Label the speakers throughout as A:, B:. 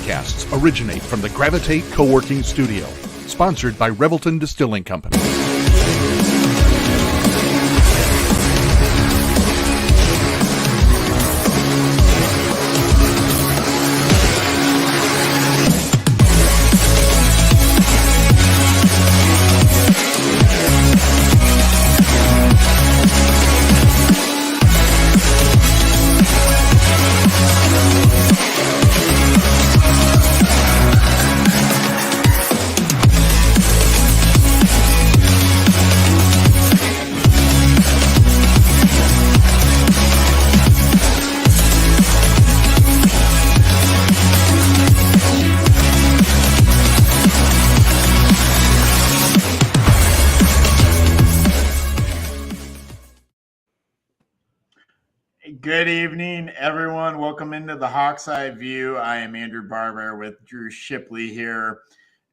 A: podcasts originate from the Gravitate Co-working Studio, sponsored by Revelton Distilling Company.
B: Good evening, everyone. Welcome into the Hawk's Eye View. I am Andrew Barber with Drew Shipley here.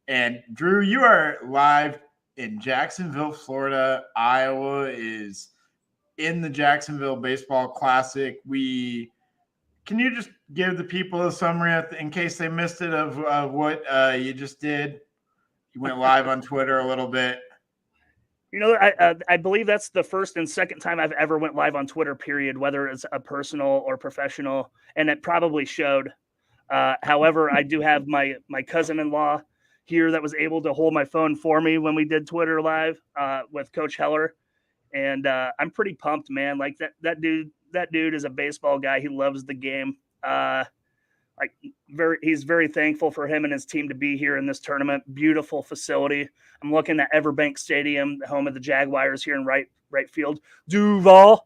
B: And Drew, you are live in Jacksonville, Florida. Iowa is in the Jacksonville Baseball Classic. Can you just give the people a summary in case they missed it of what you just did? You went live on Twitter a little bit.
C: You know, I believe that's the first and second time I've ever went live on Twitter, period, whether it's a personal or professional, and it probably showed. However, I do have my cousin-in-law here that was able to hold my phone for me when we did Twitter live with Coach Heller, and I'm pretty pumped, man. Like that dude is a baseball guy. He loves the game. He's very thankful for him and his team to be here in this tournament. Beautiful facility. I'm looking at Everbank Stadium, the home of the Jaguars here in right field. Duval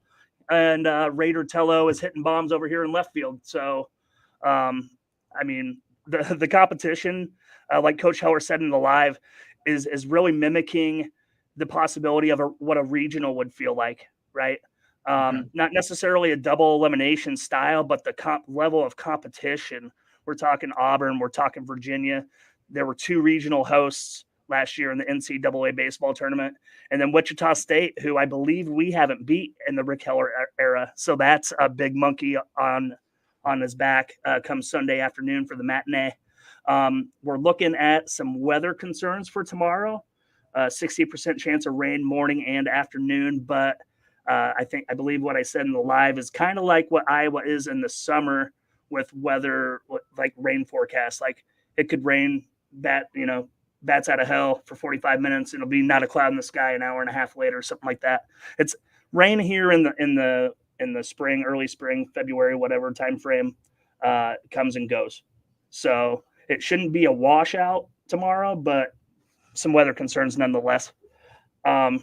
C: and Raider Tello is hitting bombs over here in left field. So, I mean, the competition, like Coach Heller said in the live, is really mimicking the possibility of what a regional would feel like, right? Not necessarily a double elimination style, but the level of competition. We're talking Auburn, we're talking Virginia. There were two regional hosts last year in the NCAA baseball tournament, and then Wichita State, who I believe we haven't beat in the Rick Heller era. So that's a big monkey on his back come Sunday afternoon for the matinee. We're looking at some weather concerns for tomorrow. 60% chance of rain morning and afternoon, but I believe what I said in the live is kind of like what Iowa is in the summer with weather, like rain forecast. Like it could rain bats out of hell for 45 minutes. It'll be not a cloud in the sky an hour and a half later, something like that. It's rain here in the spring, early spring, February, whatever time frame comes and goes. So it shouldn't be a washout tomorrow, but some weather concerns nonetheless. I'm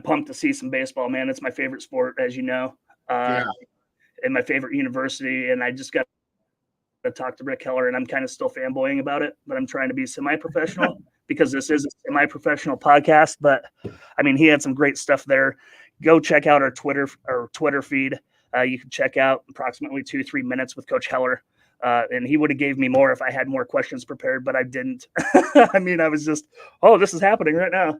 C: pumped to see some baseball, man. It's my favorite sport, as you know, and my favorite university. And I just got to talk to Rick Heller, and I'm kind of still fanboying about it, but I'm trying to be semi-professional because this is a semi-professional podcast. But I mean, he had some great stuff there. Go check out our Twitter feed. You can check out approximately 2-3 minutes with Coach Heller. And he would have gave me more if I had more questions prepared, but I didn't. I mean, I was just, this is happening right now.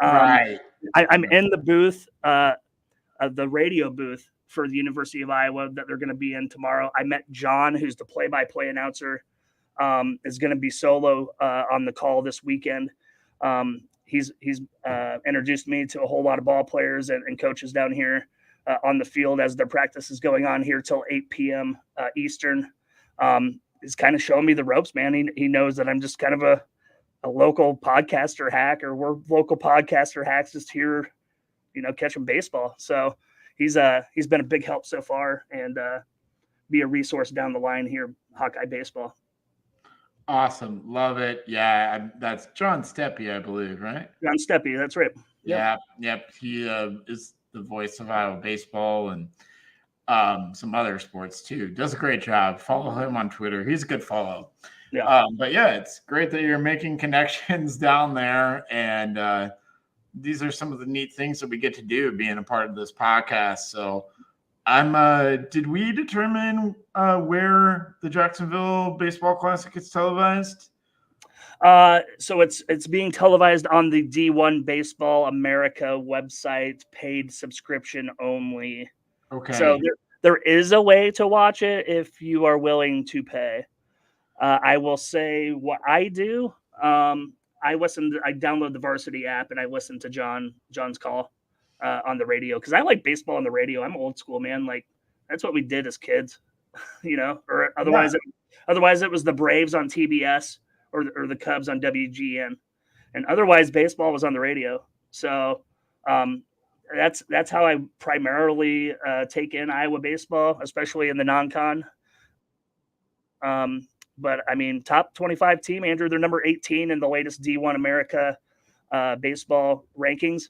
B: Right.
C: I'm in the booth, the radio booth for the University of Iowa that they're going to be in tomorrow. I met John, who's the play-by-play announcer, is going to be solo on the call this weekend. He's introduced me to a whole lot of ball players and coaches down here on the field as their practice is going on here till 8 p.m. Eastern. He's kind of showing me the ropes, man. He knows that I'm just kind of a local podcaster hack, or we're local podcaster hacks just here, catching baseball. So he's been a big help so far and be a resource down the line here, Hawkeye baseball.
B: Awesome. Love it. Yeah. That's John Steppe, I believe, right?
C: John Steppe. That's right.
B: Yep. He is the voice of Iowa baseball and some other sports too. Does a great job. Follow him on Twitter. He's a good follow. Yeah. But yeah, it's great that you're making connections down there. And these are some of the neat things that we get to do being a part of this podcast. So did we determine where the Jacksonville Baseball Classic is televised?
C: So it's being televised on the D1 Baseball America website, paid subscription only.
B: Okay.
C: So there is a way to watch it if you are willing to pay. I will say what I do. I download the Varsity app and I listen to John's call on the radio because I like baseball on the radio. I'm old school, man. Like that's what we did as kids, or otherwise, it was the Braves on TBS or the Cubs on WGN, and otherwise baseball was on the radio. So that's how I primarily take in Iowa baseball, especially in the non-con. But I mean, top 25 team, Andrew, they're number 18 in the latest D1 America baseball rankings.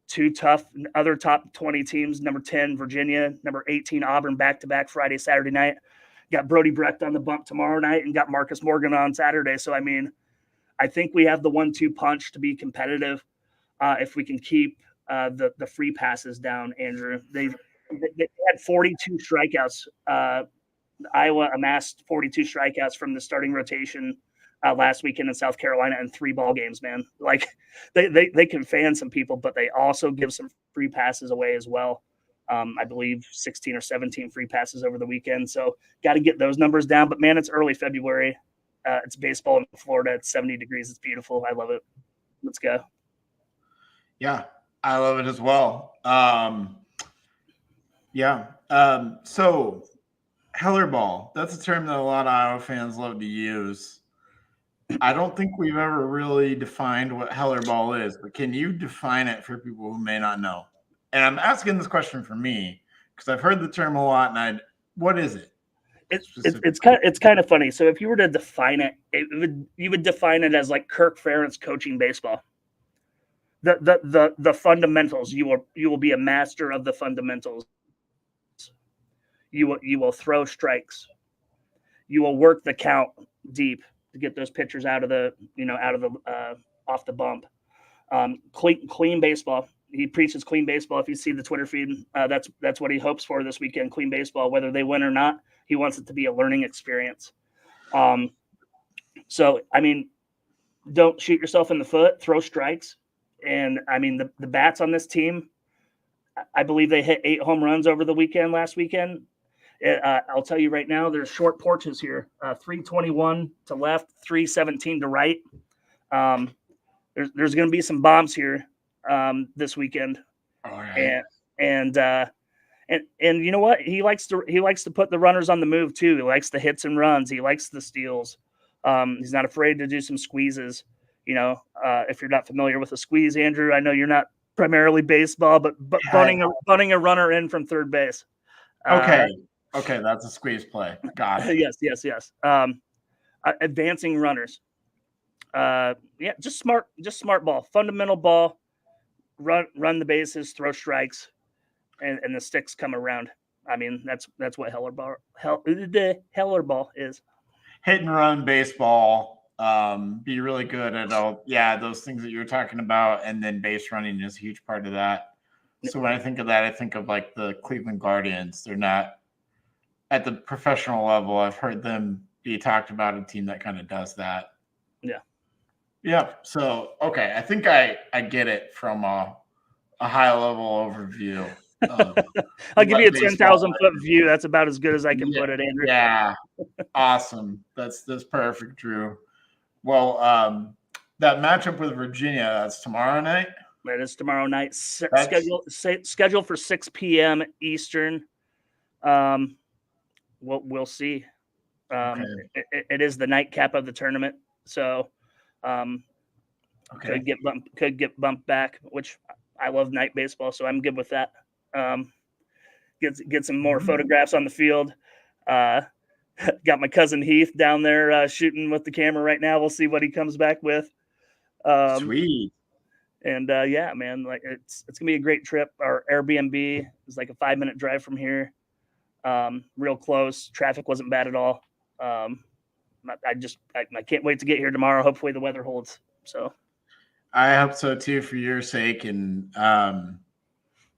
C: Two other top 20 teams, number 10, Virginia, number 18, Auburn, back-to-back Friday, Saturday night. Got Brody Brecht on the bump tomorrow night and got Marcus Morgan on Saturday. So, I mean, I think we have the 1-2 punch to be competitive if we can keep the free passes down, Andrew. They had 42 strikeouts. Iowa amassed 42 strikeouts from the starting rotation last weekend in South Carolina in 3 ball games, man. Like they can fan some people, but they also give some free passes away as well. I believe 16 or 17 free passes over the weekend. So got to get those numbers down. But man, it's early February. It's baseball in Florida. It's 70 degrees. It's beautiful. I love it. Let's go.
B: Yeah, I love it as well. So Heller ball, that's a term that a lot of Iowa fans love to use. I don't think we've ever really defined what Heller ball is, but can you define it for people who may not know? And I'm asking this question for me because I've heard the term a lot, and what is it?
C: It's kind of funny. So if you were to define it, you would define it as like Kirk Ferentz coaching baseball. The fundamentals. You will be a master of the fundamentals. You will throw strikes. You will work the count deep to get those pitchers out of the off the bump. Clean baseball. He preaches clean baseball. If you see the Twitter feed, that's what he hopes for this weekend. Clean baseball, whether they win or not. He wants it to be a learning experience. So I mean, don't shoot yourself in the foot. Throw strikes. And I mean, the bats on this team, I believe they hit 8 home runs over the last weekend. I'll tell you right now, there's short porches here. 321 to left, 317 to right. There's going to be some bombs here this weekend.
B: All right.
C: And you know what? He likes to put the runners on the move too. He likes the hits and runs. He likes the steals. He's not afraid to do some squeezes. If you're not familiar with a squeeze, Andrew, I know you're not primarily baseball, but bunting a runner in from third base.
B: Okay, that's a squeeze play. Got it.
C: Yes. Advancing runners. Just smart ball, fundamental ball. Run the bases, throw strikes, and the sticks come around. I mean, that's what Heller ball is.
B: Hit and run baseball. Be really good at those things that you were talking about, and then base running is a huge part of that. So when I think of that, I think of like the Cleveland Guardians. They're not at the professional level. I've heard them be talked about, a team that kind of does that. Yeah. So okay, I think I get it from a high level overview.
C: I'll give you a 10,000 foot view. That's about as good as I can put it, Andrew.
B: Yeah. Awesome. That's perfect, Drew. Well, that matchup with Virginia, that's tomorrow night.
C: That is tomorrow night. Scheduled for 6 p.m. Eastern. We'll see.
B: Okay.
C: It is the nightcap of the tournament, so could get bumped back. Which I love night baseball, so I'm good with that. Get some more photographs on the field. Got my cousin Heath down there shooting with the camera right now. We'll see what he comes back with.
B: Sweet.
C: And man, like it's gonna be a great trip. Our Airbnb is like a 5-minute drive from here. Real close. Traffic wasn't bad at all. I can't wait to get here tomorrow. Hopefully the weather holds. So
B: I hope so too, for your sake. And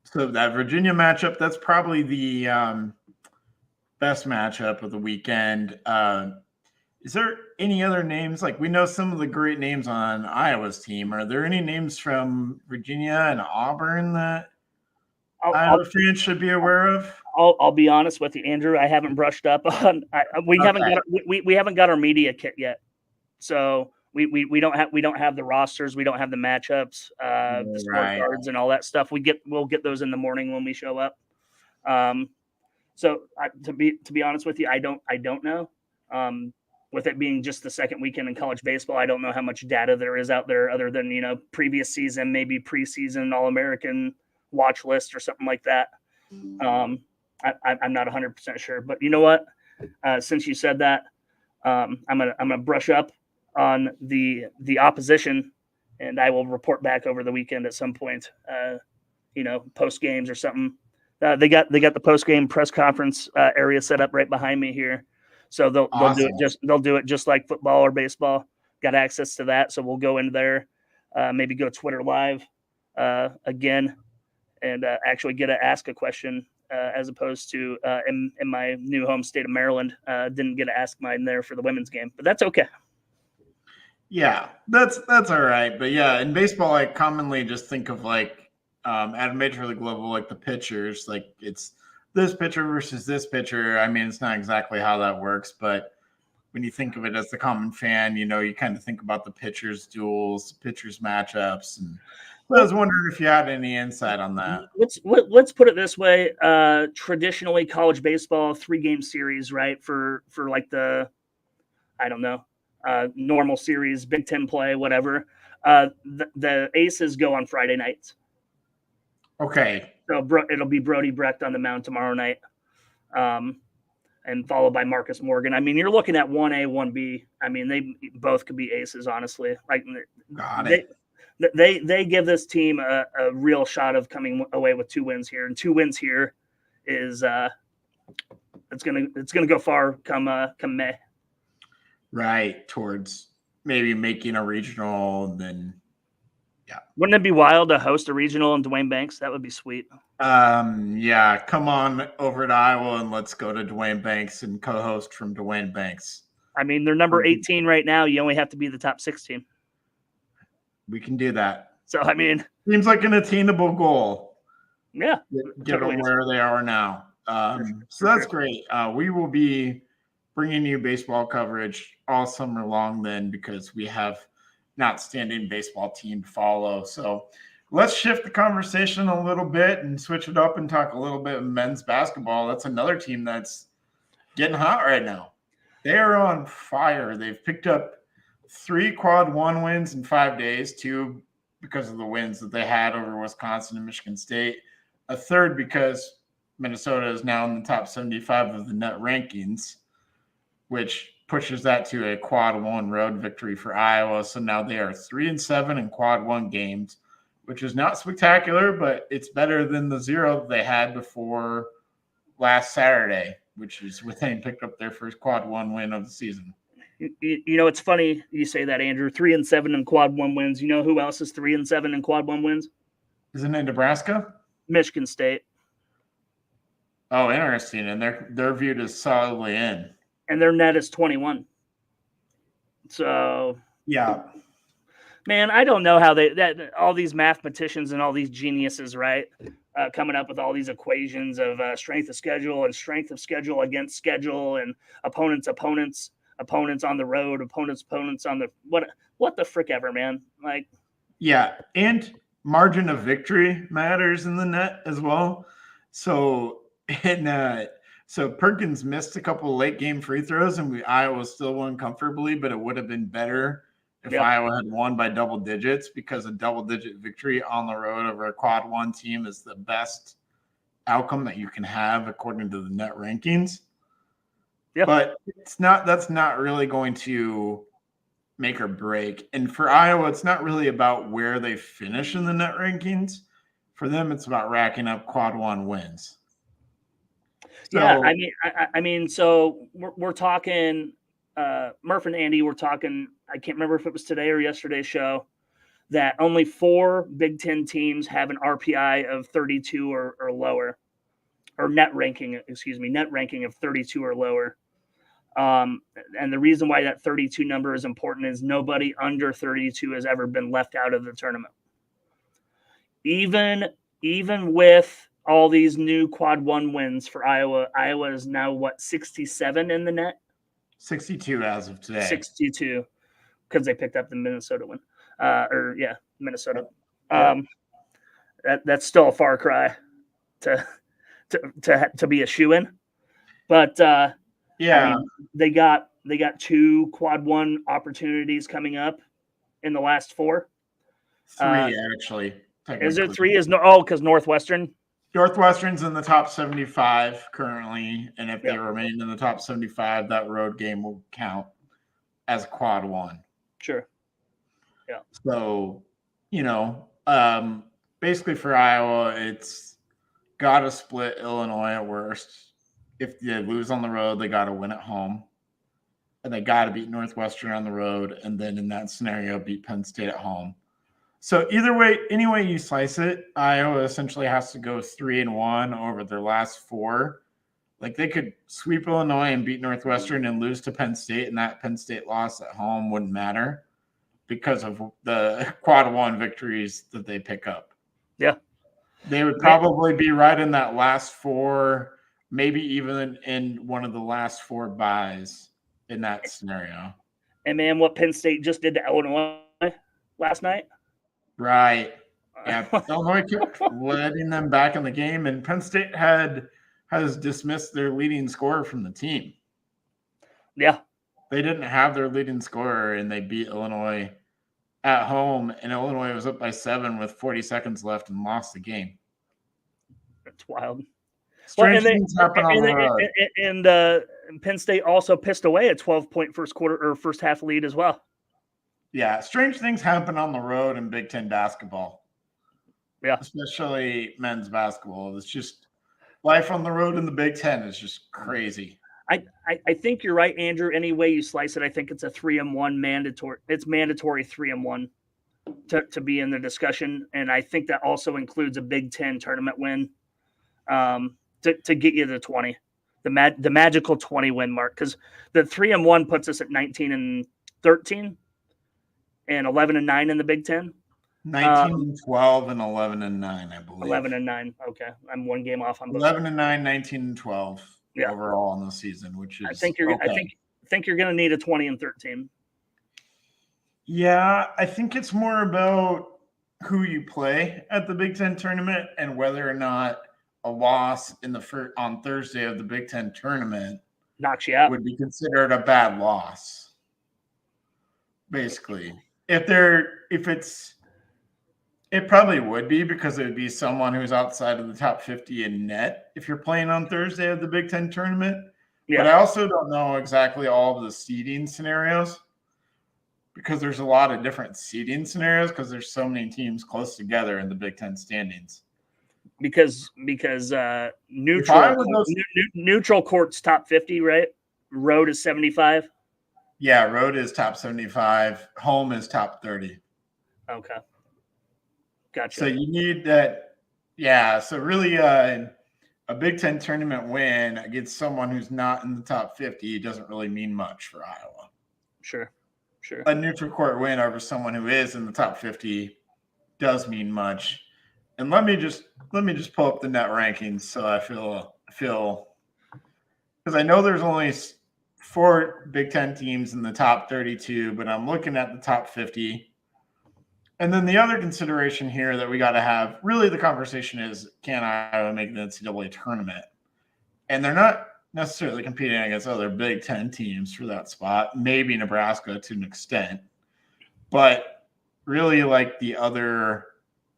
B: so that Virginia matchup, that's probably the best matchup of the weekend. Is there any other names? Like, we know some of the great names on Iowa's team. Are there any names from Virginia and Auburn that Iowa fans should be aware of?
C: I'll be honest with you, Andrew. I haven't brushed up on. We haven't got our media kit yet, so we don't have the rosters. We don't have the matchups, the scorecards, and all that stuff. We'll get those in the morning when we show up. So to be honest with you, I don't know. With it being just the second weekend in college baseball, I don't know how much data there is out there other than, previous season, maybe preseason All-American watch list or something like that. I'm not 100% sure, but you know what? Since you said that, I'm gonna brush up on the opposition, and I will report back over the weekend at some point. Post games or something. They got the post game press conference area set up right behind me here. So they'll do it just like football or baseball. Got access to that, so we'll go into there, maybe go Twitter live again, and actually get to ask a question as opposed to in my new home state of Maryland. Didn't get to ask mine there for the women's game, but that's okay.
B: Yeah, that's all right. But yeah, in baseball, I commonly just think of like at a major league level, like the pitchers, like it's this pitcher versus this pitcher. I mean, it's not exactly how that works, but when you think of it as the common fan, you kind of think about the pitchers' duels, pitchers' matchups. And I was wondering if you had any insight on that.
C: Let's put it this way. Traditionally, college baseball, 3-game series, right? For like the, I don't know, normal series, Big Ten play, whatever. The aces go on Friday nights.
B: Okay.
C: So it'll be Brody Brecht on the mound tomorrow night, and followed by Marcus Morgan. I mean, you're looking at 1A, 1B. I mean, they both could be aces, honestly. Like, they give this team a real shot of coming away with 2 wins here, and 2 wins here is it's gonna go far come May.
B: Right, towards maybe making a regional, and then. Yeah.
C: Wouldn't it be wild to host a regional in Duane Banks? That would be sweet.
B: Yeah. Come on over to Iowa and let's go to Duane Banks and co-host from Duane Banks.
C: I mean, they're number 18 right now. You only have to be the top 16.
B: We can do that.
C: So, I mean,
B: seems like an attainable goal.
C: Yeah.
B: Given where they are now. So that's great. We will be bringing you baseball coverage all summer long then, because we have an outstanding baseball team to follow. So let's shift the conversation a little bit and switch it up and talk a little bit of men's basketball. That's another team that's getting hot right now. They are on fire. They've picked up 3 quad 1 wins in 5 days, 2 because of the wins that they had over Wisconsin and Michigan State, a third because Minnesota is now in the top 75 of the net rankings, which pushes that to a quad 1 road victory for Iowa. So now they are 3-7 in quad 1 games, which is not spectacular, but it's better than the 0 they had before last Saturday, which is when they picked up their first quad 1 win of the season.
C: It's funny you say that, Andrew. 3-7 in quad 1 wins. You know who else is 3-7 in quad 1 wins?
B: Isn't it Nebraska?
C: Michigan State.
B: Oh, interesting. And they're viewed as solidly in.
C: And their net is 21. So,
B: yeah,
C: man, I don't know how that all these mathematicians and all these geniuses, right, coming up with all these equations of strength of schedule and strength of schedule against schedule and opponents on the road, opponents on the what the frick ever, man. Like,
B: yeah, and margin of victory matters in the net as well. So So Perkins missed a couple of late game free throws, and Iowa still won comfortably, but it would have been better if Iowa had won by double digits, because a double-digit victory on the road over a quad 1 team is the best outcome that you can have according to the net rankings. Yeah. But that's not really going to make or break. And for Iowa, it's not really about where they finish in the net rankings. For them, it's about racking up quad 1 wins.
C: So, yeah, I mean, so we're talking Murph and Andy. We're talking. I can't remember if it was today or yesterday's show that only 4 Big Ten teams have an RPI of 32 or lower, or net ranking of 32 or lower. And the reason why that 32 number is important is nobody under 32 has ever been left out of the tournament. Even with all these new quad one wins for Iowa. Iowa is now 67 in the net?
B: 62 as of today.
C: 62 because they picked up the Minnesota one. Minnesota.
B: Yep.
C: That's still a far cry to be a shoe-in. But I mean, they got 2 quad one opportunities coming up in the last 4.
B: 3 actually.
C: Is it 3? Because Northwestern's
B: in the top 75 currently, and if they remain in the top 75, that road game will count as quad one.
C: Sure. Yeah.
B: So, basically for Iowa, it's got to split Illinois at worst. If they lose on the road, they got to win at home, and they got to beat Northwestern on the road, and then in that scenario, beat Penn State at home. So either way, any way you slice it, Iowa essentially has to go 3-1 over their last 4. Like they could sweep Illinois and beat Northwestern and lose to Penn State, and that Penn State loss at home wouldn't matter because of the quad one victories that they pick up.
C: Yeah.
B: They would probably be right in that last 4, maybe even in one of the last 4 byes in that scenario.
C: And man, what Penn State just did to Illinois last night.
B: Right. Yeah. Illinois kept letting them back in the game, and Penn State has dismissed their leading scorer from the team.
C: Yeah.
B: They didn't have their leading scorer, and they beat Illinois at home, and Illinois was up by 7 with 40 seconds left and lost the game.
C: That's wild.
B: Strange things happen on the road.
C: And Penn State also pissed away a 12-point first half lead as well.
B: Yeah, strange things happen on the road in Big Ten basketball.
C: Yeah.
B: Especially men's basketball. It's just life on the road in the Big Ten is just crazy.
C: I think you're right, Andrew. Any way you slice it, I think it's a 3-1 mandatory. It's mandatory 3-1 to be in the discussion. And I think that also includes a Big Ten tournament win to get you to 20. The magical 20 win mark. Because the 3-1 puts us at 19-13. And 11-9 in the Big Ten.
B: 19-12 and 11-9, I believe.
C: 11-9. Okay, I'm 1 game off on both.
B: 11-9, 19-12 overall in the season, which is.
C: I think you're going to need a 20 and 13.
B: Yeah, I think it's more about who you play at the Big Ten tournament and whether or not a loss on Thursday of the Big Ten tournament
C: knocks you out
B: would be considered a bad loss. Basically. It probably would be because it would be someone who's outside of the top 50 in net if you're playing on Thursday of the Big Ten tournament. Yeah. But I also don't know exactly all of the seeding scenarios because there's a lot of different seeding scenarios because there's so many teams close together in the Big Ten standings.
C: Because neutral court's top 50, right? Road is 75.
B: Yeah, road is top 75. Home is top 30.
C: Okay. Gotcha.
B: So you need that. Yeah, so really a Big Ten tournament win against someone who's not in the top 50 doesn't really mean much for Iowa.
C: Sure.
B: A neutral court win over someone who is in the top 50 does mean much. And let me just pull up the net rankings so I feel because I know there's only 4 Big Ten teams in the top 32, but I'm looking at the top 50. And then the other consideration here that we got to have, really the conversation is, can Iowa make the NCAA tournament? And they're not necessarily competing against other Big Ten teams for that spot, maybe Nebraska to an extent, but really like the other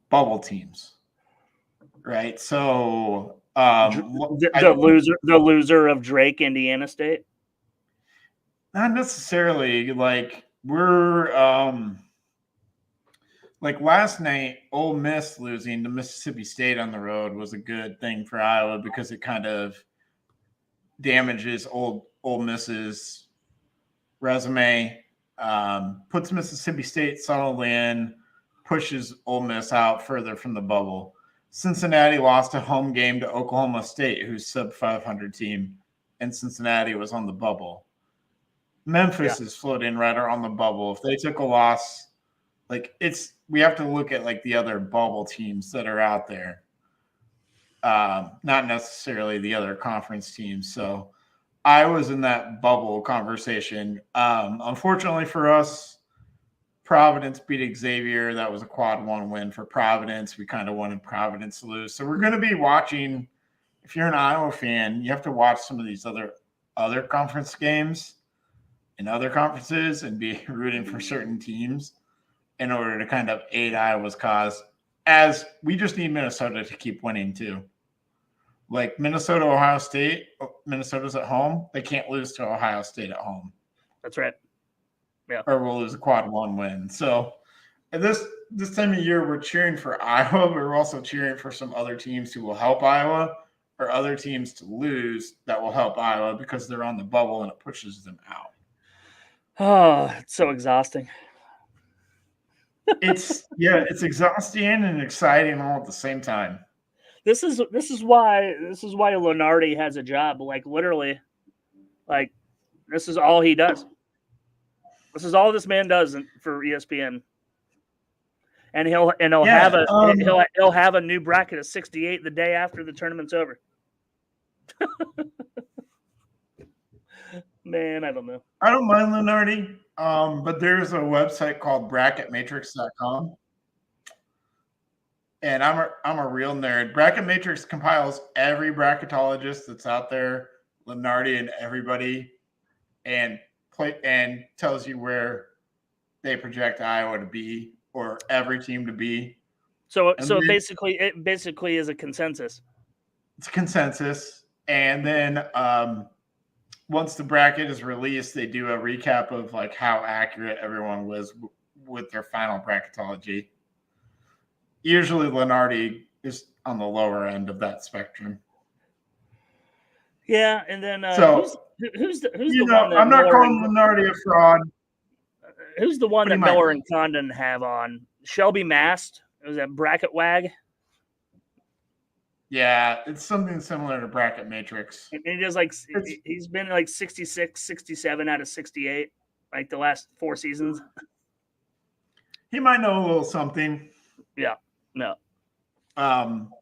B: bubble teams, right? So
C: the loser of Drake, Indiana State?
B: Not necessarily. Like we're like last night, Ole Miss losing to Mississippi State on the road was a good thing for Iowa because it kind of damages Ole Miss's resume, puts Mississippi State solidly in, pushes Ole Miss out further from the bubble. Cincinnati lost a home game to Oklahoma State, who's sub-500 team, and Cincinnati was on the bubble. Memphis is floating right on the bubble. If they took a loss, we have to look at like the other bubble teams that are out there. not necessarily the other conference teams. So I was in that bubble conversation. Unfortunately for us, Providence beat Xavier. That was a quad one win for Providence. We kind of wanted Providence to lose. So we're going to be watching. If you're an Iowa fan, you have to watch some of these other conference games in other conferences and be rooting for certain teams in order to kind of aid Iowa's cause, as we just need Minnesota to keep winning too. Like Minnesota, Ohio State, Minnesota's at home. They can't lose to Ohio State at home.
C: That's right. Yeah.
B: Or we'll lose a quad one win. So at this time of year, we're cheering for Iowa, but we're also cheering for some other teams who will help Iowa, or other teams to lose that will help Iowa because they're on the bubble and it pushes them out.
C: Oh, it's so exhausting.
B: It's exhausting and exciting all at the same time.
C: This is why Lunardi has a job. Like literally, like this is all he does. This is all this man does for ESPN. And he'll have a new bracket of 68 the day after the tournament's over. Man, I don't know.
B: I don't mind Lunardi, but there's a website called bracketmatrix.com. And I'm a real nerd. Bracket Matrix compiles every bracketologist that's out there, Lunardi and everybody, and tells you where they project Iowa to be or every team to be.
C: So it basically is a consensus.
B: It's a consensus. And then once the bracket is released, they do a recap of like how accurate everyone was with their final bracketology. Usually Lunardi is on the lower end of that spectrum.
C: Yeah, and then who's the
B: one? I'm not calling Lunardi a fraud.
C: Who's the one that Miller and Condon have on? Shelby Mast? Was that Bracket Wag?
B: Yeah, it's something similar to Bracket Matrix.
C: And he does he's been like 66, 67 out of 68, like the last 4 seasons.
B: He might know a little something.
C: Yeah, no.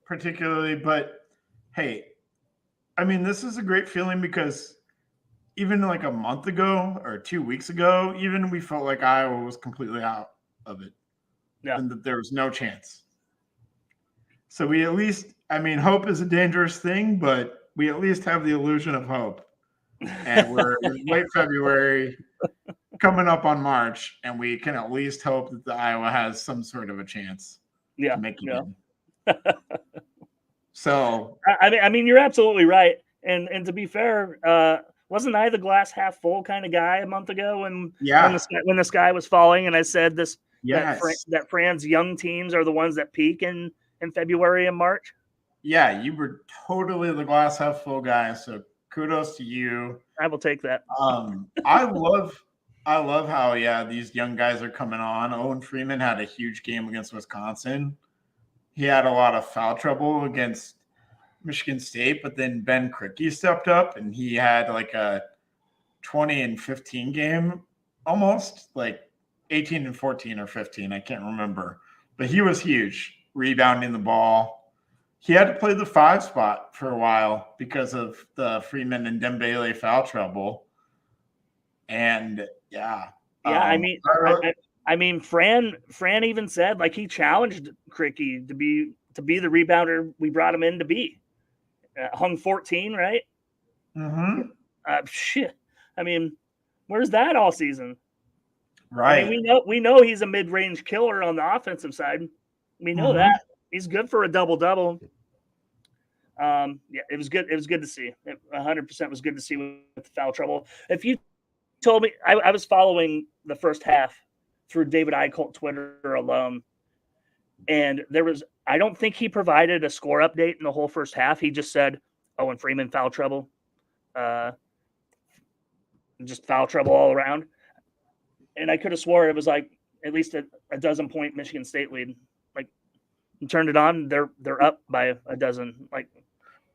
B: Particularly, but hey, I mean, this is a great feeling because even like a month ago or 2 weeks ago, even we felt like Iowa was completely out of it. Yeah. And that there was no chance. So we at least, I mean, hope is a dangerous thing, but we at least have the illusion of hope. And we're in late February, coming up on March, and we can at least hope that the Iowa has some sort of a chance to make it in. So
C: I mean, you're absolutely right. And to be fair, wasn't I the glass half full kind of guy a month ago when the sky was falling, and I said this that Fran's young teams are the ones that peak in February and March?
B: Yeah, you were totally the glass half full guy. So kudos to you.
C: I will take that.
B: I love how these young guys are coming on. Owen Freeman had a huge game against Wisconsin. He had a lot of foul trouble against Michigan State, but then Ben Krikke stepped up and he had like a 20-15 game, almost like 18-14 or 15. I can't remember, but he was huge, rebounding the ball. He had to play the 5 spot for a while because of the Freeman and Dembele foul trouble. And
C: I mean, Fran even said like he challenged Krikke to be the rebounder we brought him in to be. Hung 14, right?
B: Mm-hmm.
C: Shit. I mean, where's that all season?
B: Right.
C: I mean, we know he's a mid-range killer on the offensive side. We know that. He's good for a double-double. It was good. It was good to see. 100% was good to see with the foul trouble. If you told me, I was following the first half through David Eichholt Twitter alone, and I don't think he provided a score update in the whole first half. He just said, Owen Freeman foul trouble, just foul trouble all around. And I could have swore it was like at least a 12-point Michigan State lead. Like, you turned it on, they're up by a dozen. Like,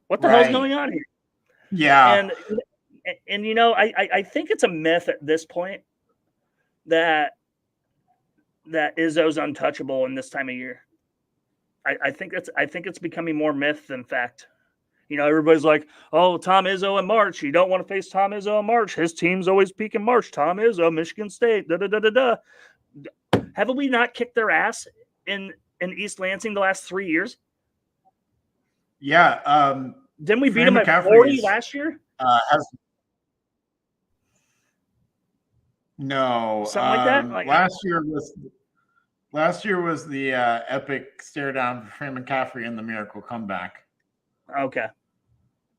C: what the hell's going on here?
B: Yeah.
C: And you know, I think it's a myth at this point that Izzo's untouchable in this time of year. I think it's becoming more myth than fact. Everybody's like, oh, Tom Izzo in March. You don't want to face Tom Izzo in March. His team's always peak in March. Tom Izzo, Michigan State, da-da-da-da-da. Haven't we not kicked their ass in East Lansing the last 3 years?
B: Yeah.
C: Didn't we beat them at 40 last year?
B: No.
C: Something like that?
B: Last year was the epic stare down for Fran McCaffrey and the miracle comeback.
C: Okay.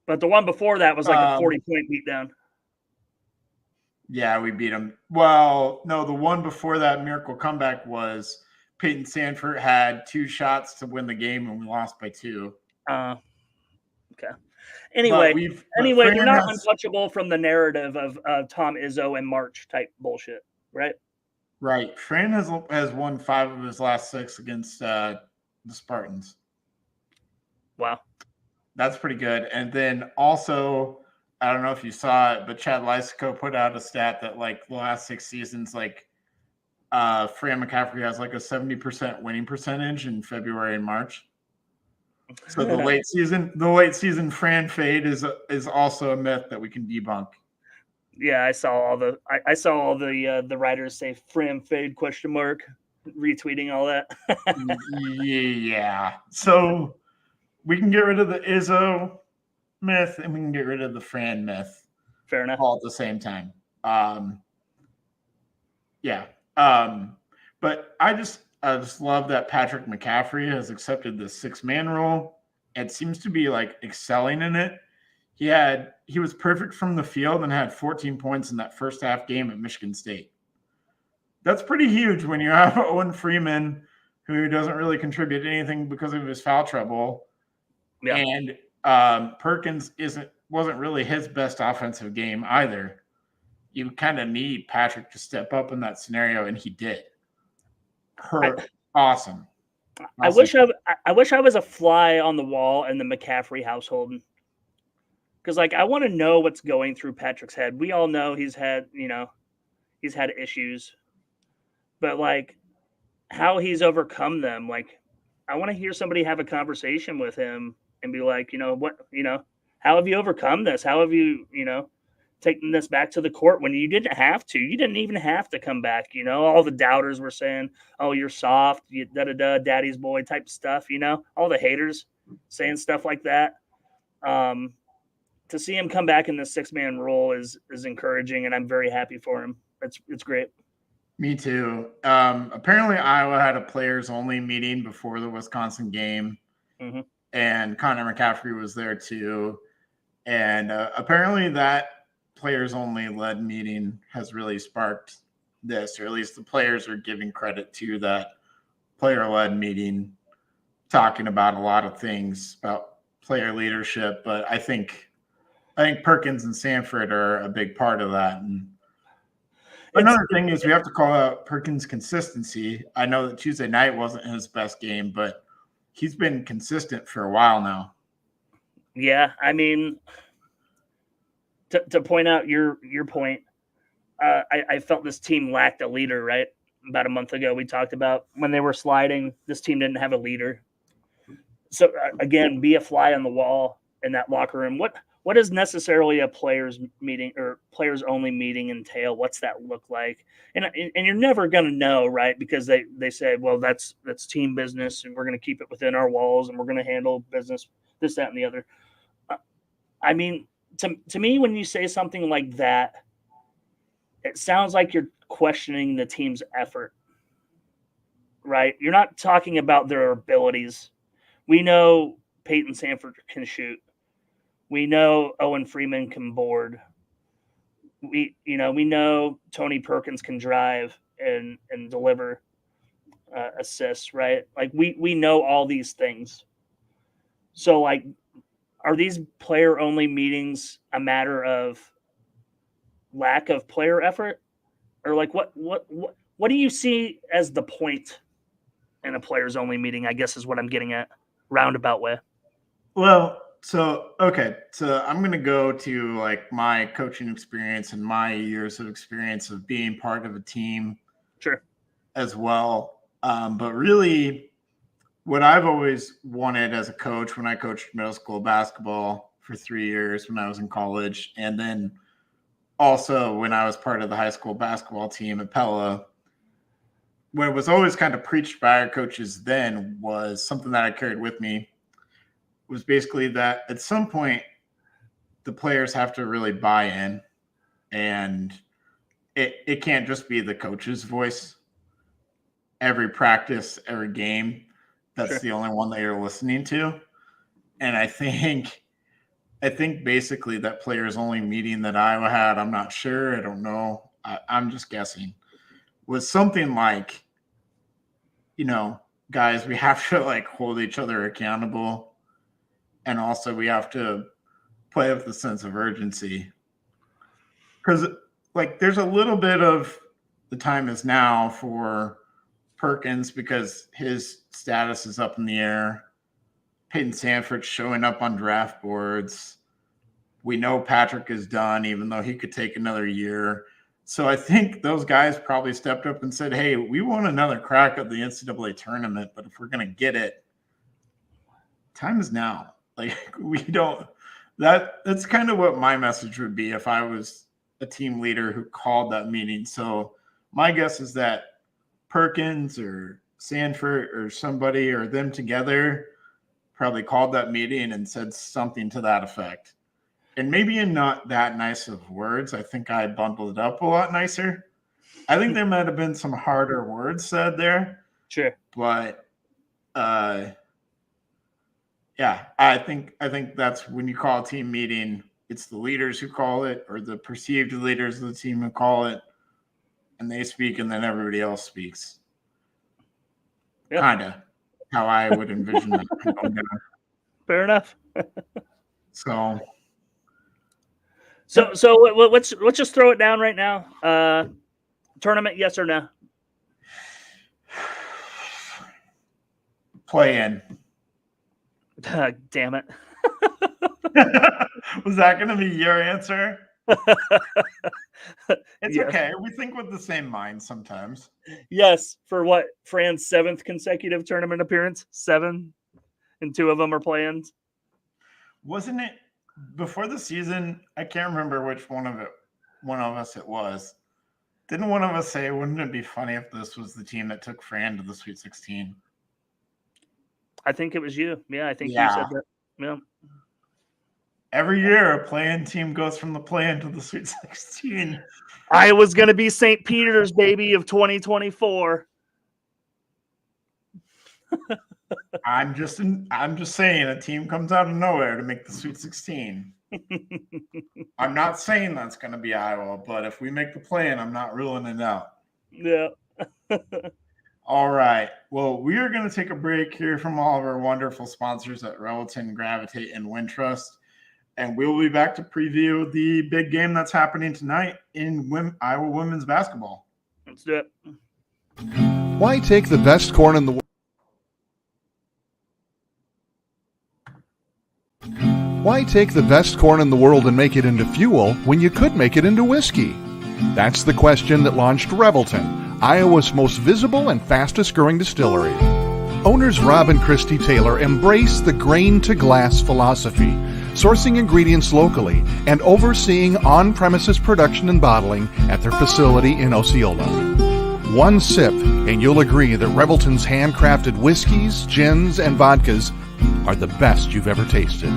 C: But the one before that was like a 40-point beatdown.
B: Yeah, we beat them. Well, no, the one before that miracle comeback was Peyton Sandfort had 2 shots to win the game, and we lost by 2.
C: Okay. Anyway, they're not untouchable from the narrative of Tom Izzo and March type bullshit, right?
B: Right. Fran has won 5 of his last 6 against the Spartans.
C: Wow.
B: That's pretty good. And then also, I don't know if you saw it, but Chad Lysico put out a stat that like the last 6 seasons, like Fran McCaffrey has like a 70% winning percentage in February and March. So the late season Fran fade is also a myth that we can debunk.
C: Yeah, I saw all the writers say Fran fade ? Retweeting all that.
B: Yeah. So we can get rid of the Izzo myth and we can get rid of the Fran myth.
C: Fair enough.
B: All at the same time. Yeah. But I just love that Patrick McCaffrey has accepted the 6-man rule. It seems to be like excelling in it. He was perfect from the field and had 14 points in that first half game at Michigan State. That's pretty huge when you have Owen Freeman, who doesn't really contribute anything because of his foul trouble. Yeah. And Perkins wasn't really his best offensive game either. You kind of need Patrick to step up in that scenario, and he did. Awesome.
C: I wish I was a fly on the wall in the McCaffrey household. Because, I want to know what's going through Patrick's head. We all know he's had issues. But, how he's overcome them. I want to hear somebody have a conversation with him and be like, how have you overcome this? How have you, taken this back to the court when you didn't have to? You didn't even have to come back. All the doubters were saying, oh, you're soft, daddy's boy type stuff, all the haters saying stuff like that. To see him come back in the 6-man role is encouraging, and I'm very happy for him. It's great.
B: Me too. Apparently Iowa had a players only meeting before the Wisconsin game, and Connor McCaffrey was there too. And apparently that players only led meeting has really sparked this, or at least the players are giving credit to that player led meeting, talking about a lot of things about player leadership. But I think Perkins and Sandfort are a big part of that. And another thing is we have to call out Perkins' consistency. I know that Tuesday night wasn't his best game, but he's been consistent for a while now.
C: Yeah, I mean, to point out your point, I felt this team lacked a leader, right? About a month ago, we talked about when they were sliding, this team didn't have a leader. So, again, be a fly on the wall in that locker room. What does necessarily a players meeting or players only meeting entail? What's that look like? And you're never going to know, right? Because they say, well, that's team business, and we're going to keep it within our walls, and we're going to handle business, this, that, and the other. I mean, to me, when you say something like that, it sounds like you're questioning the team's effort, right? You're not talking about their abilities. We know Peyton Sandfort can shoot. We know Owen Freeman can board. We know Tony Perkins can drive and deliver assists, right? We know all these things. So are these player only meetings a matter of lack of player effort, or what do you see as the point in a players only meeting? I guess is what I'm getting at, roundabout way.
B: Well. So I'm going to go to my coaching experience and my years of experience of being part of a team
C: sure,
B: as well. But really what I've always wanted as a coach when I coached middle school basketball for 3 years when I was in college, and then also when I was part of the high school basketball team at Pella, what was always kind of preached by our coaches then was something that I carried with me, was basically that at some point the players have to really buy in, and it can't just be the coach's voice. Every practice, every game, that's the only one that you're listening to. And I think basically that players only meeting that Iowa had, I'm not sure, I don't know, I'm just guessing, was something like, guys, we have to like hold each other accountable, and also we have to play with a sense of urgency, because like there's a little bit of the time is now for Perkins because his status is up in the air. Peyton Sandford's showing up on draft boards. We know Patrick is done, even though he could take another year. So I think those guys probably stepped up and said, hey, we want another crack at the NCAA tournament, but if we're going to get it, time is now. Like, we don't – that's kind of what my message would be if I was a team leader who called that meeting. So my guess is that Perkins or Sandford or somebody or them together probably called that meeting and said something to that effect. And maybe in not that nice of words. I think I bundled it up a lot nicer. I think there might have been some harder words said there.
C: Sure.
B: But yeah, I think that's when you call a team meeting, it's the leaders who call it, or the perceived leaders of the team who call it, and they speak, and then everybody else speaks. Yeah. Kind of how I would envision that.
C: Fair enough.
B: So
C: let's just throw it down right now. Tournament, yes or no?
B: Play in.
C: Damn it.
B: Was that going to be your answer? It's yes. Okay. We think with the same mind sometimes.
C: Yes. For what? Fran's 7th consecutive tournament appearance? 7? And 2 of them are play-ins?
B: Wasn't it before the season? I can't remember which one of us it was. Didn't one of us say, wouldn't it be funny if this was the team that took Fran to the Sweet 16?
C: I think it was you. Yeah, I think you said that. Yeah.
B: Every year, a play-in team goes from the play-in to the Sweet 16.
C: Iowa's going to be St. Peter's, baby, of 2024.
B: I'm just saying a team comes out of nowhere to make the Sweet 16. I'm not saying that's going to be Iowa, but if we make the play-in, I'm not ruling it out.
C: Yeah.
B: All right. Well, we are going to take a break here from all of our wonderful sponsors at Revelton, Gravitate, and Wintrust. And we'll be back to preview the big game that's happening tonight in Iowa women's basketball.
C: Let's do it.
A: Why take the best corn in the world? Why take the best corn in the world and make it into fuel when you could make it into whiskey? That's the question that launched Revelton, Iowa's most visible and fastest growing distillery. Owners Rob and Christy Taylor embrace the grain-to-glass philosophy, sourcing ingredients locally and overseeing on-premises production and bottling at their facility in Osceola. One sip and you'll agree that Revelton's handcrafted whiskeys, gins, and vodkas are the best you've ever tasted.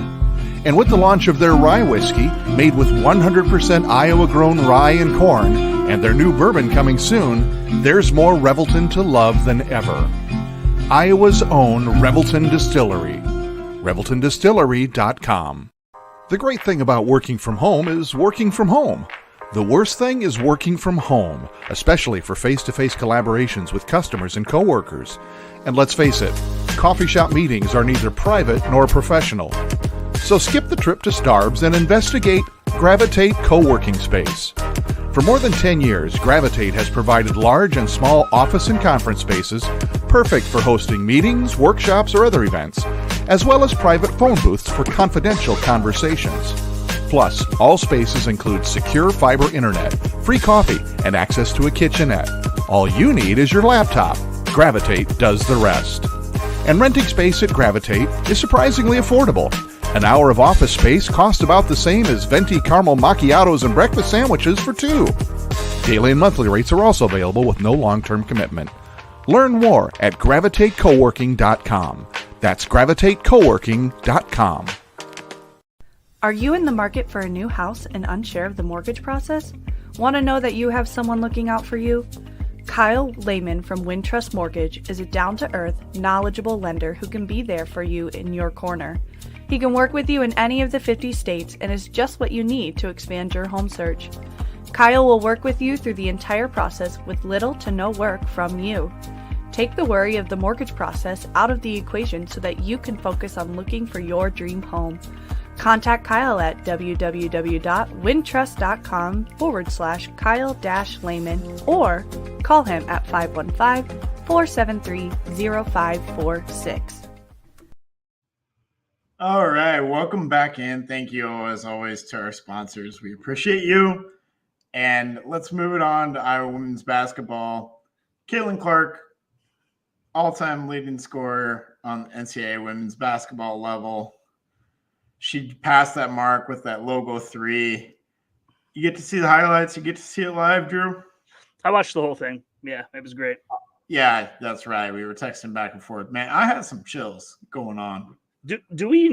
A: And with the launch of their rye whiskey, made with 100% Iowa-grown rye and corn, and their new bourbon coming soon, there's more Revelton to love than ever. Iowa's own Revelton Distillery. ReveltonDistillery.com. The great thing about working from home is working from home. The worst thing is working from home, especially for face-to-face collaborations with customers and coworkers. And let's face it, coffee shop meetings are neither private nor professional. So skip the trip to Starbs and investigate Gravitate Co-working Space. For more than 10 years, Gravitate has provided large and small office and conference spaces perfect for hosting meetings, workshops, or other events, as well as private phone booths for confidential conversations. Plus, all spaces include secure fiber internet, free coffee, and access to a kitchenette. All you need is your laptop. Gravitate does the rest. And renting space at Gravitate is surprisingly affordable. An hour of office space costs about the same as venti caramel macchiatos and breakfast sandwiches for two. Daily and monthly rates are also available with no long-term commitment. Learn more at gravitatecoworking.com. That's gravitatecoworking.com.
D: Are you in the market for a new house and unsure of the mortgage process? Want to know that you have someone looking out for you? Kyle Lehman from Wintrust Mortgage is a down-to-earth, knowledgeable lender who can be there for you in your corner. He can work with you in any of the 50 states and is just what you need to expand your home search. Kyle will work with you through the entire process with little to no work from you. Take the worry of the mortgage process out of the equation so that you can focus on looking for your dream home. Contact Kyle at www.wintrust.com/Kyle-Lehman or call him at 515-473-0546.
B: All right, welcome back in. Thank you, as always, to our sponsors. We appreciate you. And let's move it on to Iowa women's basketball. Caitlin Clark, all-time leading scorer on NCAA women's basketball level. She passed that mark with that logo 3. You get to see the highlights. You get to see it live, Drew.
C: I watched the whole thing. Yeah, it was great.
B: Yeah, that's right. We were texting back and forth. Man, I had some chills going on.
C: Do we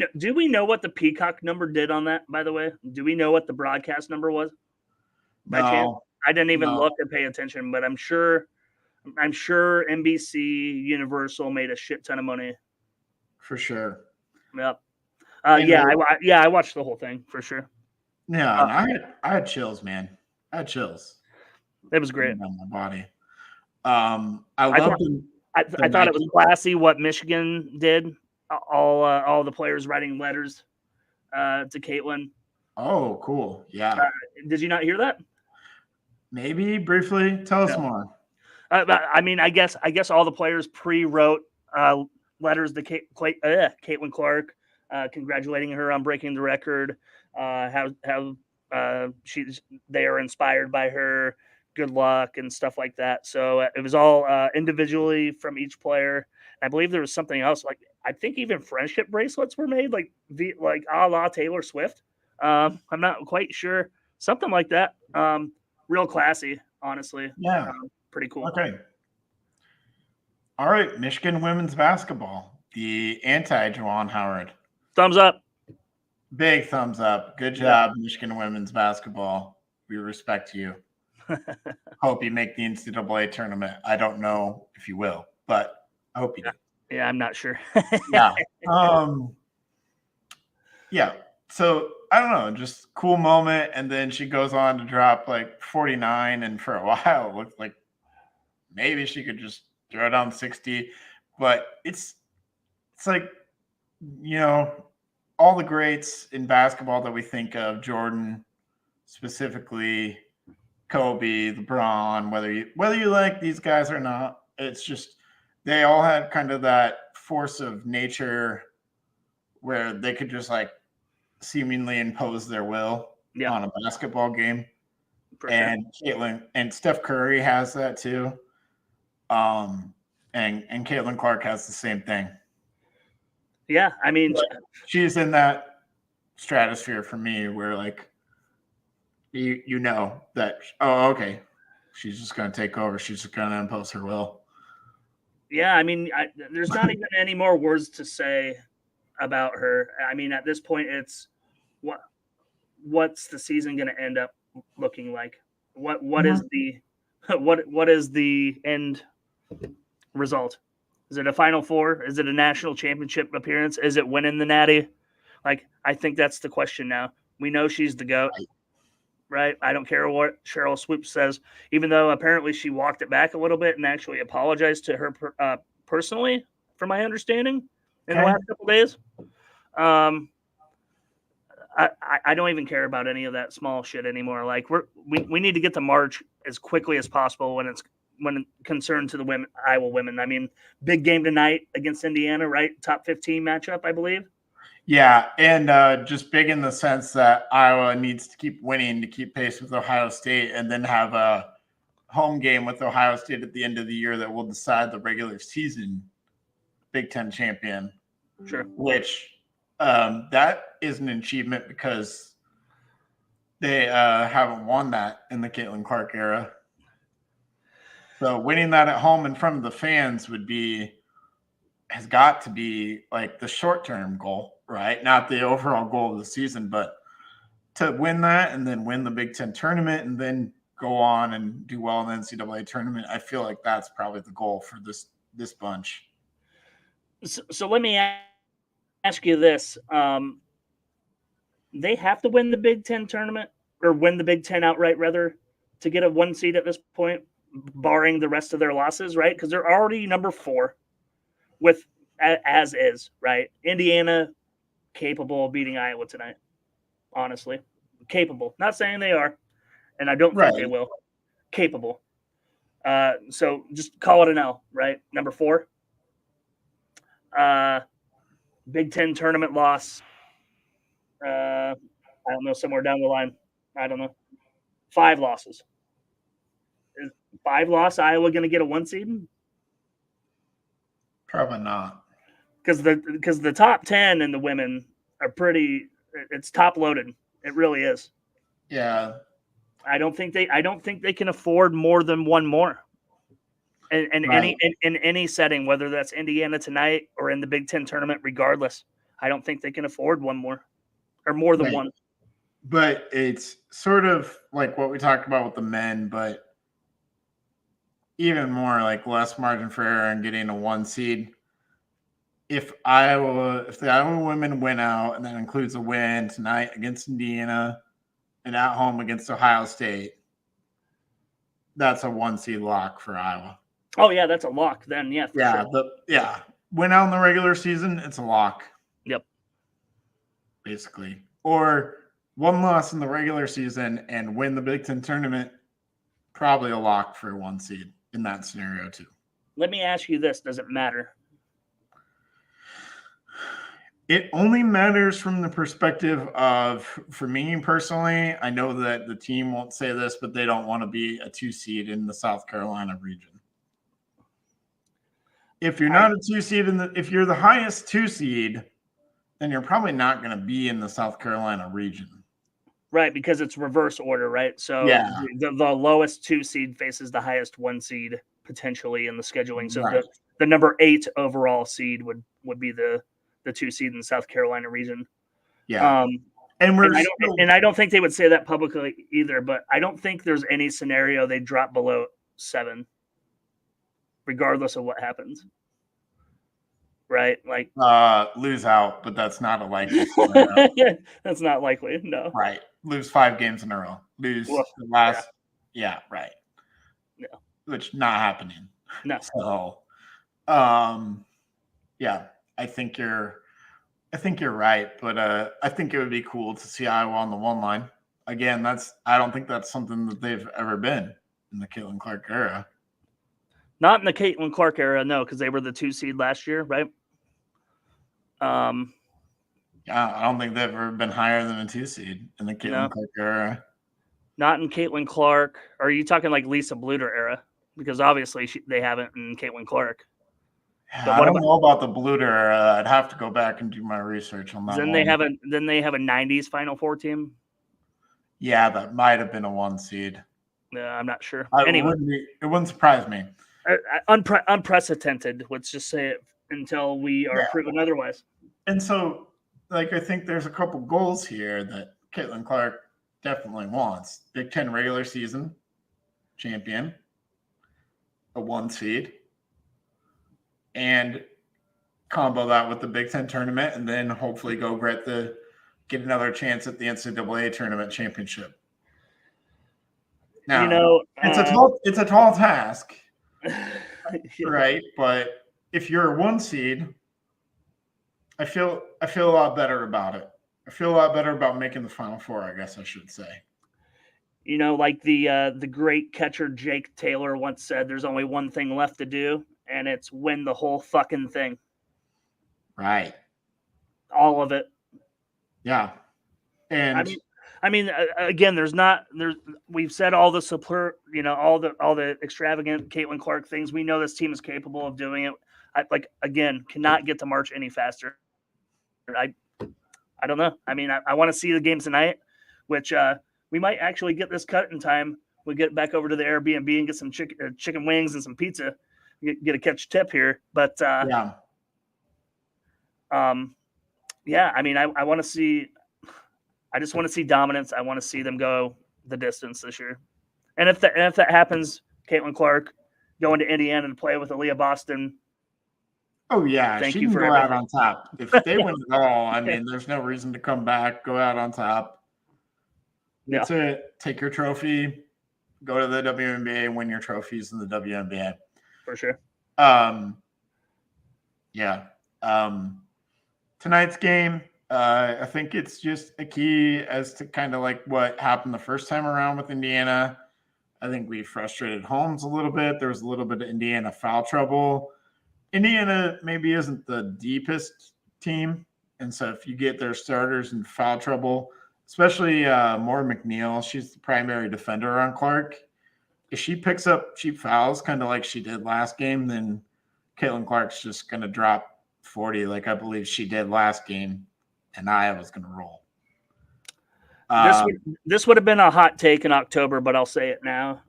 C: know what the Peacock number did on that, by the way? Do we know what the broadcast number was? By chance? I didn't even look and pay attention, but I'm sure NBC Universal made a shit ton of money.
B: For sure.
C: Yep. I watched the whole thing for sure.
B: Yeah, I had chills, man. I had chills.
C: It was great
B: on my body.
C: I thought it was classy what Michigan did. All the players writing letters to Caitlin.
B: Oh, cool. Yeah.
C: Did you not hear that?
B: Maybe briefly. Tell us more.
C: I mean, I guess all the players pre-wrote letters to Caitlin Clark, congratulating her on breaking the record. They are inspired by her. Good luck and stuff like that. So it was all individually from each player. I believe there was something else. Like I think even friendship bracelets were made, like a la Taylor Swift. I'm not quite sure. Something like that. Real classy, honestly.
B: Yeah.
C: Pretty cool.
B: Okay. All right. Michigan women's basketball. The anti-Juwan Howard.
C: Thumbs up.
B: Big thumbs up. Good job, Michigan women's basketball. We respect you. Hope you make the NCAA tournament. I don't know if you will, but I hope you do.
C: Yeah, I'm not sure.
B: Yeah. Yeah. So I don't know, just cool moment. And then she goes on to drop like 49. And for a while, it looked like maybe she could just throw down 60. But it's like, all the greats in basketball that we think of, Jordan specifically, Kobe, LeBron, whether you like these guys or not, it's just they all had kind of that force of nature where they could just like seemingly impose their will on a basketball game. And Caitlin and Steph Curry has that too. And Caitlin Clark has the same thing.
C: Yeah, I mean,
B: she's in that stratosphere for me where like you know that, okay, she's just going to take over. She's just going to impose her will. Yeah,
C: I mean, there's not even any more words to say about her. I mean, at this point, it's what's the season going to end up looking like? What is the end result? Is it a Final Four? Is it a national championship appearance? Is it winning the Natty? Like, I think that's the question now. We know she's the GOAT, right? I don't care what Cheryl Swoops says, even though apparently she walked it back a little bit and actually apologized to her personally, from my understanding, in the last couple of days. I don't even care about any of that small shit anymore. Like we need to get to March as quickly as possible when concerned to the Iowa women. I mean, big game tonight against Indiana, right? Top 15 matchup, I believe.
B: Yeah, and just big in the sense that Iowa needs to keep winning to keep pace with Ohio State, and then have a home game with Ohio State at the end of the year that will decide the regular season Big Ten champion.
C: Sure.
B: Which that is an achievement because they haven't won that in the Caitlin Clark era. So winning that at home in front of the fans has got to be like the short-term goal, right? Not the overall goal of the season, but to win that and then win the Big Ten tournament and then go on and do well in the NCAA tournament. I feel like that's probably the goal for this bunch.
C: So let me ask you this. They have to win the Big Ten tournament or win the Big Ten outright, rather, to get a 1 seed at this point, barring the rest of their losses, right? Because they're already number 4 with as is, right? Indiana capable of beating Iowa tonight. Honestly, capable. Not saying they are, and I don't think they will. Capable. So just call it an L, right? Number 4. Big Ten tournament loss. I don't know, somewhere down the line. I don't know. 5 losses. Is 5 loss Iowa going to get a 1 seed?
B: Probably not.
C: Because the top 10 in the women are pretty. It's top loaded. It really is.
B: Yeah.
C: I don't think they can afford more than one more. In any setting, whether that's Indiana tonight or in the Big Ten tournament, regardless, I don't think they can afford one more or more than one.
B: But it's sort of like what we talked about with the men, but even more like less margin for error and getting a 1 seed. If the Iowa women win out, and that includes a win tonight against Indiana and at home against Ohio State, that's a 1 seed lock for Iowa.
C: Oh yeah, that's a lock then. Yeah.
B: Sure. Win out in the regular season, it's a lock.
C: Yep.
B: Basically. Or 1 loss in the regular season and win the Big Ten tournament, probably a lock for a 1 seed in that scenario too.
C: Let me ask you this: does it matter?
B: It only matters from the perspective of, for me personally, I know that the team won't say this, but they don't want to be a 2 seed in the South Carolina region. If you're not a 2 seed if you're the highest 2 seed, then you're probably not going to be in the South Carolina region.
C: Right, because it's reverse order, right? So the lowest 2 seed faces the highest 1 seed potentially in the scheduling. So the number 8 overall seed would be the 2 seed in the South Carolina region.
B: Yeah.
C: And I don't think they would say that publicly either, but I don't think there's any scenario they drop below 7, regardless of what happens. Right? Like
B: lose out, but that's not a likely scenario.
C: Yeah, that's not likely. No.
B: Right. Lose 5 games in a row. Lose the last. Yeah, right.
C: No.
B: Which not happening.
C: No.
B: So yeah, I think you're right, but I think it would be cool to see Iowa on the 1 line. Again, I don't think that's something that they've ever been in the Caitlin Clark era.
C: Not in the Caitlin Clark era, no, because they were the 2 seed last year, right?
B: Yeah, I don't think they've ever been higher than a 2 seed in the Caitlin Clark era.
C: Not in Caitlin Clark. Are you talking like Lisa Bluter era? Because obviously they haven't in Caitlin Clark.
B: Yeah, I don't know about the Bluter era. I'd have to go back and do my research on that.
C: Then they have a 90s Final Four team.
B: Yeah, that might have been a 1 seed.
C: Yeah, I'm not sure.
B: Anyway, it wouldn't surprise me.
C: Unprecedented. Let's just say it until we are proven otherwise.
B: And so, I think there's a couple goals here that Caitlin Clark definitely wants. Big Ten regular season champion, a 1 seed, and combo that with the Big Ten tournament, and then hopefully get another chance at the NCAA tournament championship. Now, it's a tall task, right? But if you're a 1 seed, I feel a lot better about it. I feel a lot better about making the Final Four, I guess I should say.
C: Like the great catcher Jake Taylor once said, there's only one thing left to do, and it's win the whole fucking thing.
B: Right.
C: All of it.
B: Yeah. And
C: I mean, again, we've said all the all the extravagant Caitlin Clark things. We know this team is capable of doing it. again, cannot get to March any faster. I don't know. I mean, I want to see the game tonight, which we might actually get this cut in time. We get back over to the Airbnb and get some chicken wings and some pizza. Get a catch tip here, but yeah. I mean, I want to see. I just want to see dominance. I want to see them go the distance this year. And if that happens, Caitlin Clark going to Indiana to play with Aaliyah Boston.
B: Oh yeah,
C: Thank
B: she
C: you
B: can
C: for
B: go
C: everything.
B: out on top. If they win it all, I mean, there's no reason to come back. Go out on top. That's it. Take your trophy. Go to the WNBA and win your trophies in the WNBA.
C: For sure.
B: Tonight's game, I think it's just a key as to kind of like what happened the first time around with Indiana. I think we frustrated Holmes a little bit. There was a little bit of Indiana foul trouble. Indiana maybe isn't the deepest team. And so if you get their starters in foul trouble, especially Maura McNeil, she's the primary defender on Clark. If she picks up cheap fouls, kind of like she did last game, then Caitlin Clark's just going to drop 40 like I believe she did last game, and Iowa's going to roll.
C: This would have been a hot take in October, but I'll say it now.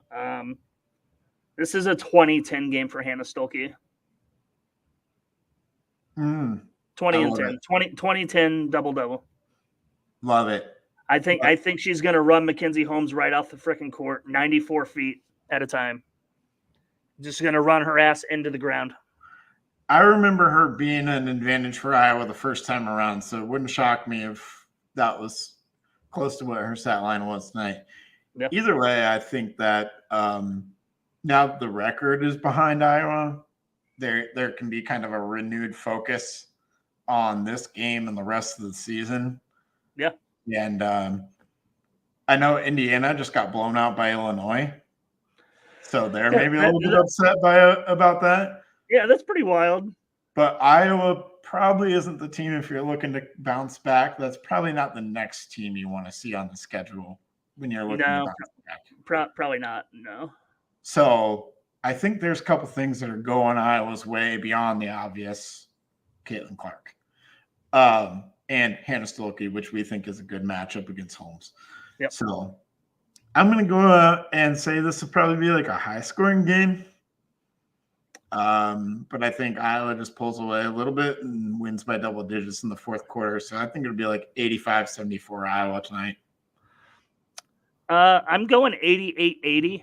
C: This is a 20-10 game for Hannah Stuelke. 20-10 double-double.
B: Love it.
C: I think she's going to run Mackenzie Holmes right off the freaking court, 94 feet at a time. Just going to run her ass into the ground.
B: I remember her being an advantage for Iowa the first time around, so it wouldn't shock me if that was close to what her stat line was tonight.
C: Yep.
B: Either way, I think that now the record is behind Iowa, there can be kind of a renewed focus on this game and the rest of the season.
C: Yeah.
B: And I know Indiana just got blown out by Illinois, so they're maybe a little bit upset about that.
C: Yeah, that's pretty wild.
B: But Iowa probably isn't the team if you're looking to bounce back. That's probably not the next team you want to see on the schedule when you're looking to bounce back.
C: Probably not, no.
B: So I think there's a couple things that are going Iowa's way beyond the obvious Caitlin Clark. And Hannah Stuelke, which we think is a good matchup against Holmes.
C: Yep.
B: So I'm going to go and say this will probably be like a high-scoring game. But I think Iowa just pulls away a little bit and wins by double digits in the fourth quarter. So I think it'll be like 85-74 Iowa tonight.
C: I'm going 88-80.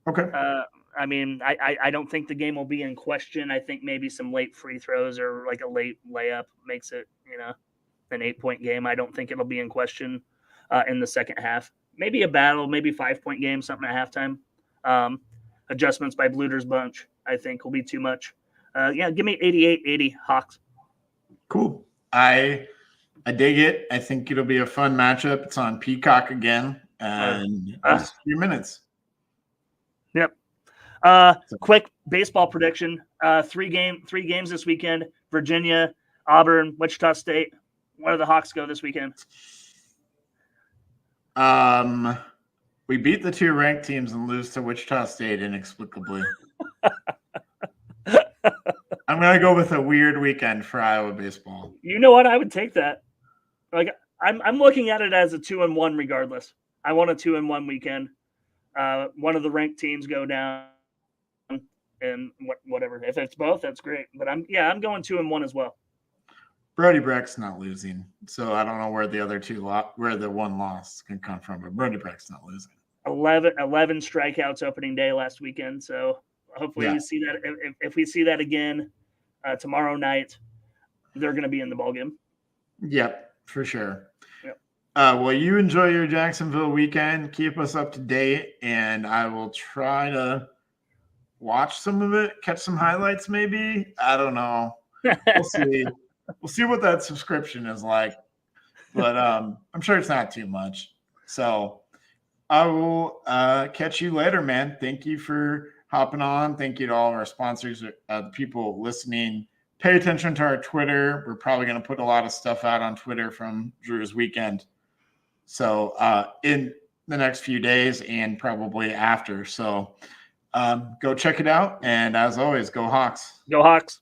B: Okay.
C: I mean, I don't think the game will be in question. I think maybe some late free throws or like a late layup makes it, an 8-point game. I don't think it'll be in question in the second half. Maybe a battle, maybe 5-point game, something at halftime. Adjustments by Bluter's bunch, I think, will be too much. Give me 88-80 Hawks.
B: Cool. I dig it. I think it'll be a fun matchup. It's on Peacock again, and just a few minutes.
C: Yep. Quick baseball prediction. Three games this weekend. Virginia, Auburn, Wichita State. Where do the Hawks go this weekend?
B: We beat the two ranked teams and lose to Wichita State inexplicably. I'm going to go with a weird weekend for Iowa baseball.
C: You know what? I would take that. Like I'm looking at it as a 2-1 regardless. I want a 2-1 weekend. One of the ranked teams go down and whatever. If it's both, that's great. But I'm going 2-1 as well.
B: Brody Breck's not losing, so I don't know where the other where the one loss can come from, but Brody Breck's not losing.
C: 11 strikeouts opening day last weekend, so hopefully we see that. If we see that again tomorrow night, they're going to be in the ballgame.
B: Yep, for sure.
C: Yep.
B: Well, you enjoy your Jacksonville weekend. Keep us up to date, and I will try to watch some of it, catch some highlights maybe. I don't know. We'll see. We'll see what that subscription is like, but I'm sure it's not too much. So I will catch you later, man. Thank you for hopping on. Thank you to all of our sponsors, the people listening. Pay attention to our Twitter. We're probably going to put a lot of stuff out on Twitter from Drew's weekend. So in the next few days and probably after. So go check it out. And as always, go Hawks.
C: Go Hawks.